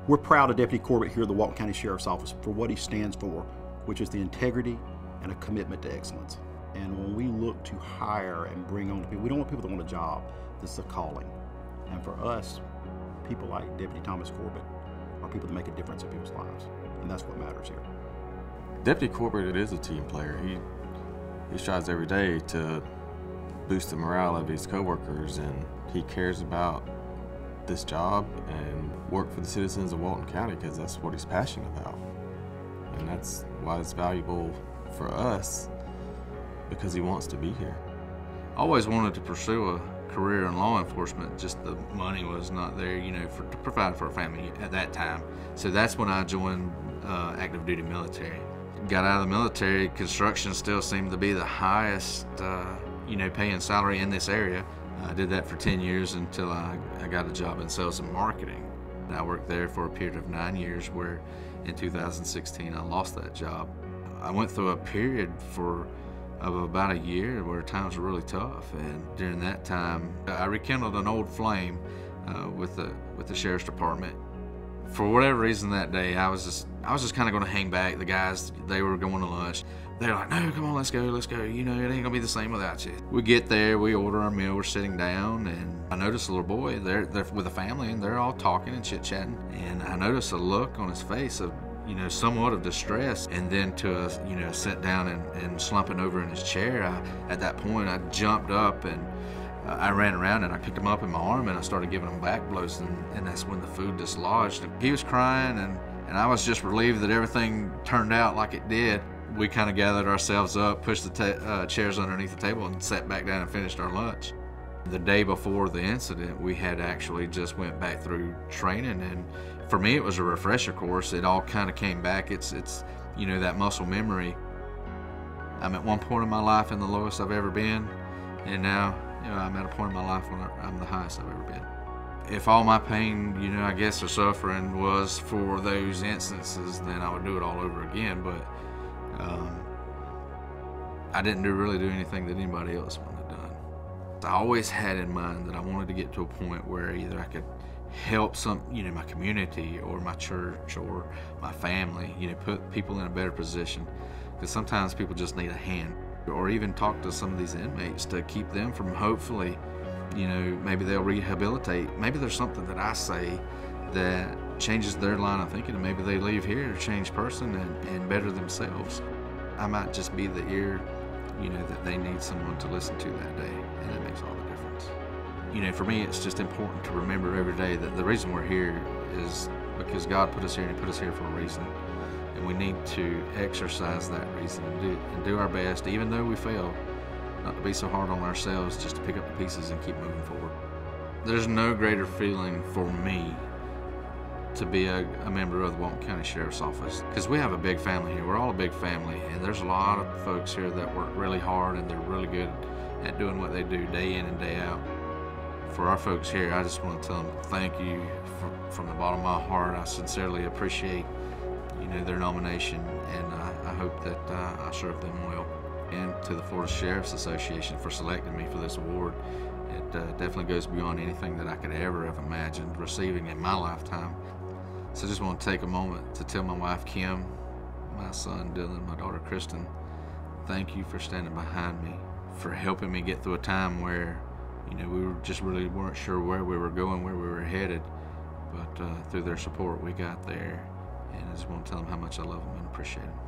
We're proud of Deputy Corbett here at the Walton County Sheriff's Office for what he stands for, which is the integrity and a commitment to excellence. And when we look to hire and bring on people, we don't want people that want a job. This is a calling. And for us, people like Deputy Thomas Corbett are people that make a difference in people's lives. And that's what matters here. Deputy Corbett is a team player. He strives every day to boost the morale of his coworkers, and he cares about this job and work for the citizens of Walton County because that's what he's passionate about. And that's why it's valuable for us, because he wants to be here. I always wanted to pursue a career in law enforcement, just the money was not there, you know, to provide for a family at that time. So that's when I joined active duty military. Got out of the military, construction still seemed to be the highest, you know, paying salary in this area. I did that for 10 years until I got a job in sales and marketing. I worked there for a period of 9 years where in 2016 I lost that job. I went through a period of about a year where times were really tough, and during that time I rekindled an old flame with the Sheriff's Department. For whatever reason that day, I was just kind of going to hang back. The guys, they were going to lunch. They're like, no, come on, let's go. You know, it ain't gonna be the same without you. We get there, we order our meal, we're sitting down, and I notice a little boy, they're with a family, and they're all talking and chit-chatting. And I notice a look on his face of, you know, somewhat of distress, and then to, you know, sit down and slumping over in his chair. At that point, I jumped up and I ran around and I picked him up in my arm and I started giving him back blows, and that's when the food dislodged. He was crying, and I was just relieved that everything turned out like it did. We kind of gathered ourselves up, pushed the chairs underneath the table, and sat back down and finished our lunch. The day before the incident, we had actually just went back through training, and for me it was a refresher course. It all kind of came back. It's you know, that muscle memory. I'm at one point in my life in the lowest I've ever been, and now, you know, I'm at a point in my life when I'm the highest I've ever been. If all my pain, you know, I guess, or suffering was for those instances, then I would do it all over again. But I didn't really do anything that anybody else wouldn't have done. I always had in mind that I wanted to get to a point where either I could help you know, my community or my church or my family, you know, put people in a better position. Because sometimes people just need a hand. Or even talk to some of these inmates to keep them from, hopefully, you know, maybe they'll rehabilitate. Maybe there's something that I say that changes their line of thinking, and maybe they leave here a changed person and better themselves. I might just be the ear, you know, that they need someone to listen to that day, and that makes all the difference. You know, for me, it's just important to remember every day that the reason we're here is because God put us here, and He put us here for a reason. And we need to exercise that reason and do our best, even though we fail, not to be so hard on ourselves, just to pick up the pieces and keep moving forward. There's no greater feeling for me to be a member of the Walton County Sheriff's Office, because we have a big family here. We're all a big family, and there's a lot of folks here that work really hard, and they're really good at doing what they do day in and day out. For our folks here, I just want to tell them thank you from the bottom of my heart. I sincerely appreciate, you know, their nomination, and I hope that I serve them well. And to the Florida Sheriff's Association for selecting me for this award. It definitely goes beyond anything that I could ever have imagined receiving in my lifetime. So I just want to take a moment to tell my wife Kim, my son Dylan, my daughter Kristen, thank you for standing behind me, for helping me get through a time where, you know, we really weren't sure where we were going, where we were headed, but through their support we got there. And I just want to tell them how much I love them and appreciate them.